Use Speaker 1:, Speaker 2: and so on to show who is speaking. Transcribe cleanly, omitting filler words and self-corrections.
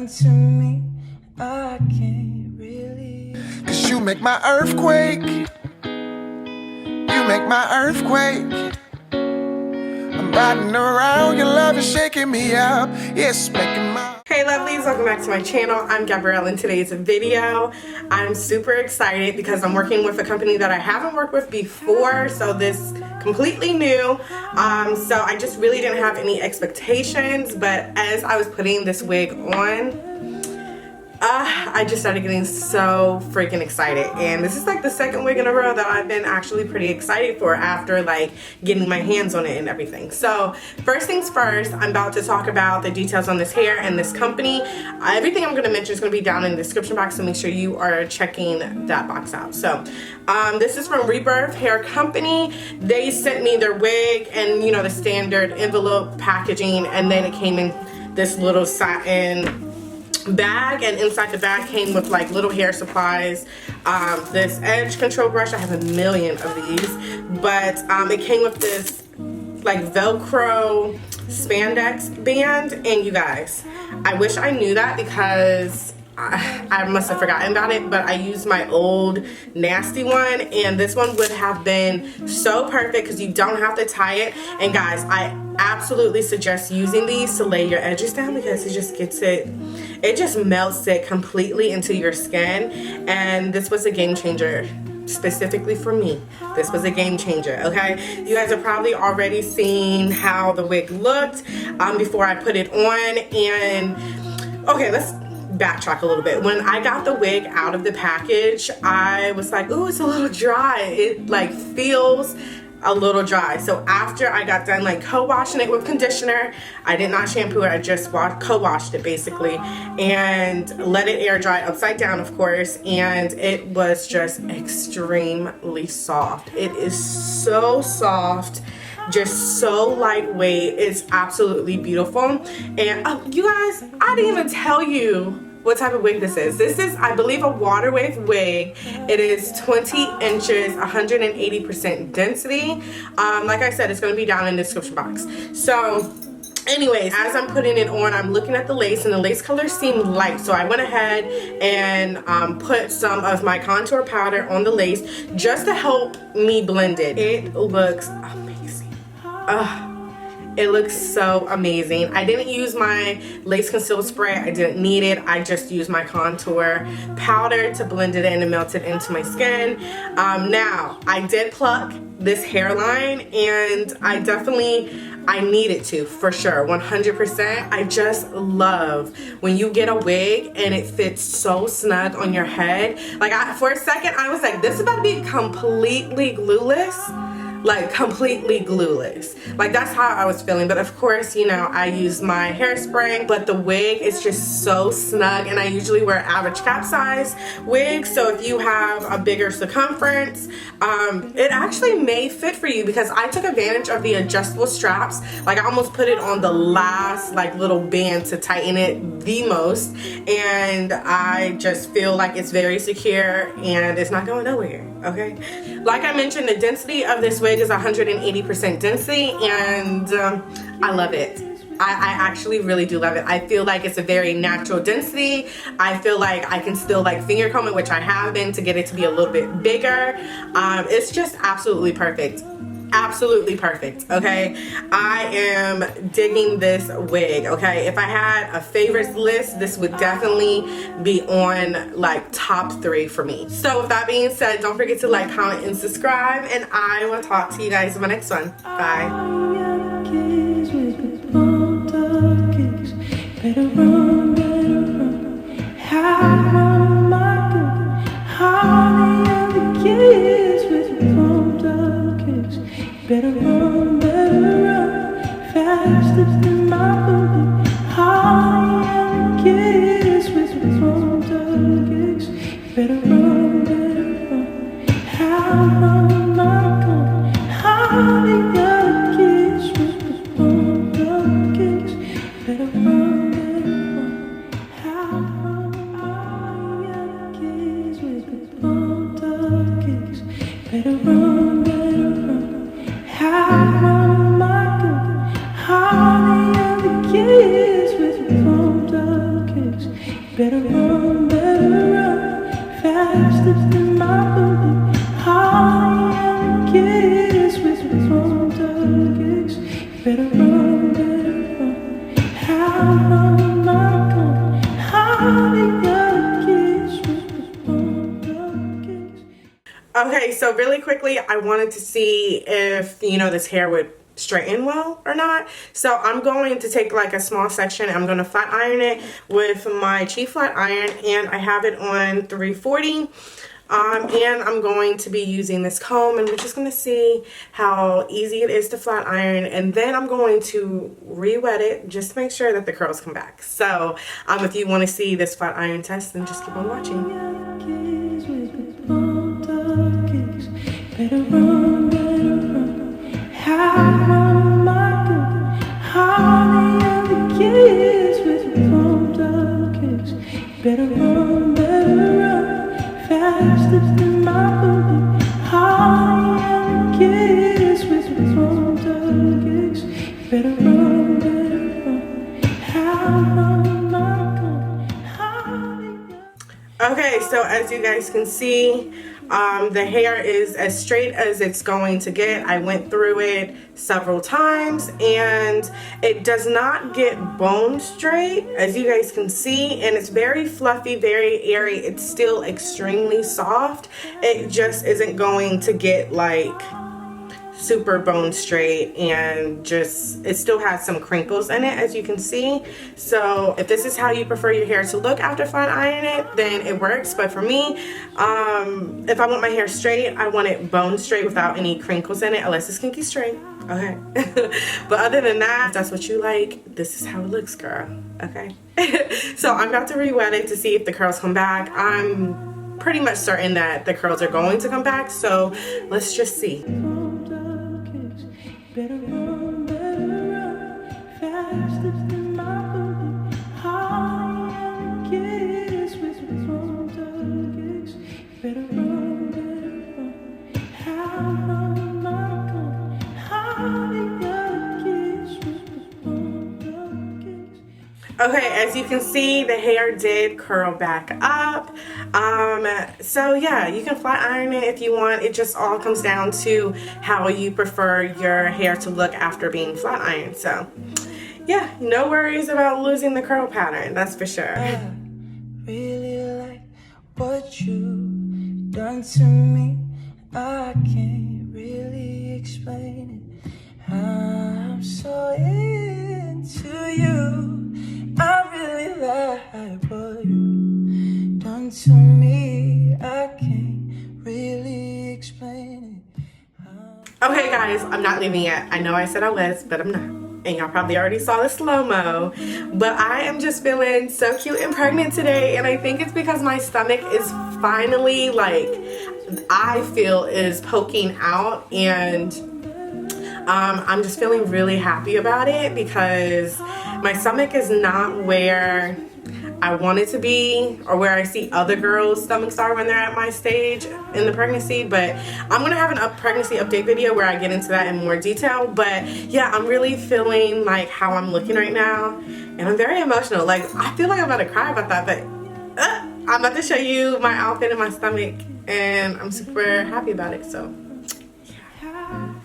Speaker 1: onto me, I can't really.
Speaker 2: 'Cause you make my earthquake. You make my earthquake. I'm riding around, your love is shaking me up. It's making my...
Speaker 3: Hey lovelies, welcome back to my channel. I'm Gabrielle. In today's video, I'm super excited because I'm working with a company that I haven't worked with before, so this completely new. So I just really didn't have any expectations, but as I was putting this wig on, I just started getting so freaking excited, and this is like the second wig in a row that I've been actually pretty excited for after like getting my hands on it and everything. So first things first, I'm about to talk about the details on this hair and this company. Everything I'm going to mention is going to be down in the description box, so make sure you are checking that box out. So this is from Rebirth Hair Company. They sent me their wig and, you know, the standard envelope packaging, and then it came in this little satin bag, and inside the bag came with like little hair supplies, this edge control brush. I have a million of these, but it came with this like Velcro spandex band, and you guys, I wish I knew that because I must have forgotten about it, but I used my old nasty one, and this one would have been so perfect because you don't have to tie it. And guys, I absolutely suggest using these to lay your edges down because it just gets it just melts it completely into your skin, and this was a game changer. Specifically for me, this was a game changer. Okay, you guys have probably already seen how the wig looked before I put it on, and okay, let's backtrack a little bit. When I got the wig out of the package, I was like, ooh, it's a little dry. It like feels a little dry. So after I got done like co-washing it with conditioner, I did not shampoo it, I just co-washed it basically and let it air dry upside down, of course, and it was just extremely soft. It is so soft, just so lightweight. It's absolutely beautiful. And you guys, I didn't even tell you what type of wig this is. This is, I believe, a Waterwave wig. It is 20 inches, 180% density. Like I said, it's going to be down in the description box. So anyways, as I'm putting it on, I'm looking at the lace, and the lace color seemed light, so I went ahead and put some of my contour powder on the lace just to help me blend it. It looks amazing. It looks so amazing. I didn't use my lace concealer spray. I didn't need it. I just used my contour powder to blend it in and melt it into my skin. Now, I did pluck this hairline, and I needed to, for sure, 100%. I just love when you get a wig and it fits so snug on your head. Like, for a second, I was like, this is about to be completely glueless. Like completely glueless. Like that's how I was feeling. But of course, you know, I use my hairspray, but the wig is just so snug, and I usually wear average cap size wigs, so if you have a bigger circumference, it actually may fit for you, because I took advantage of the adjustable straps. Like I almost put it on the last like little band to tighten it the most, and I just feel like it's very secure and it's not going nowhere. Okay, like I mentioned, the density of this wig is 180% density, and I love it. I actually really do love it. I feel like it's a very natural density. I feel like I can still like finger comb it, which I have been, to get it to be a little bit bigger. It's just absolutely perfect. Absolutely perfect. Okay, I am digging this wig. Okay, if I had a favorites list, this would definitely be on like top 3 for me. So with that being said, don't forget to like, comment, and subscribe, and I will talk to you guys in my next one. Bye.
Speaker 1: Better run, faster than my booty. High and kiss with from the kicks. Better run, how am I going? High and kiss with from the kicks. Better run, how am I kiss with from the kicks. Better run. How the other kids with from the kicks. better run, better run. How am I going? How the other kids with the kids.
Speaker 3: Okay, so really quickly, I wanted to see if, this hair would straighten well or not. So I'm going to take like a small section. I'm going to flat iron it with my cheap flat iron, and I have it on 340. And I'm going to be using this comb, and we're just going to see how easy it is to flat iron, and then I'm going to re-wet it just to make sure that the curls come back. So if you want to see this flat iron test, then just keep on watching.
Speaker 1: Better run, better run. How am I going? How the other kids with pumped up kicks. Better run, faster than my booty. How the other kids with pumped up kicks. Better run, how am I going? How the other.
Speaker 3: Okay, so as you guys can see, the hair is as straight as it's going to get. I went through it several times, and it does not get bone straight, as you guys can see, and it's very fluffy, very airy. It's still extremely soft. It just isn't going to get like super bone straight, and just it still has some crinkles in it, as you can see. So if this is how you prefer your hair to look after flat iron it, then it works. But for me, if I want my hair straight, I want it bone straight without any crinkles in it, unless it's kinky straight. Okay. But other than that, if that's what you like, this is how it looks, girl. Okay. So I'm about to re-wet it to see if the curls come back. I'm pretty much certain that the curls are going to come back, so let's just see.
Speaker 1: Better run, faster than my booty. How the kids with pumped up kicks. Better run, how am I going? How the other kids with pumped up kicks.
Speaker 3: Okay, as you can see, the hair did curl back up. So yeah, you can flat iron it if you want. It just all comes down to how you prefer your hair to look after being flat ironed. So yeah, no worries about losing the curl pattern, that's for sure.
Speaker 1: I really like what you done to me. I can't really explain it. I'm so into you. I really like what you done to me. I can't really explain it.
Speaker 3: Okay guys, I'm not leaving yet. I know I said I was, but I'm not. And y'all probably already saw the slow-mo, but I am just feeling so cute and pregnant today, and I think it's because my stomach is finally, like, I feel is poking out, and I'm just feeling really happy about it because my stomach is not where I want it to be, or where I see other girls' stomachs are when they're at my stage in the pregnancy. But I'm gonna have a pregnancy update video where I get into that in more detail. But yeah, I'm really feeling like how I'm looking right now, and I'm very emotional. Like, I feel like I'm about to cry about that, but I'm about to show you my outfit and my stomach, and I'm super happy about it. So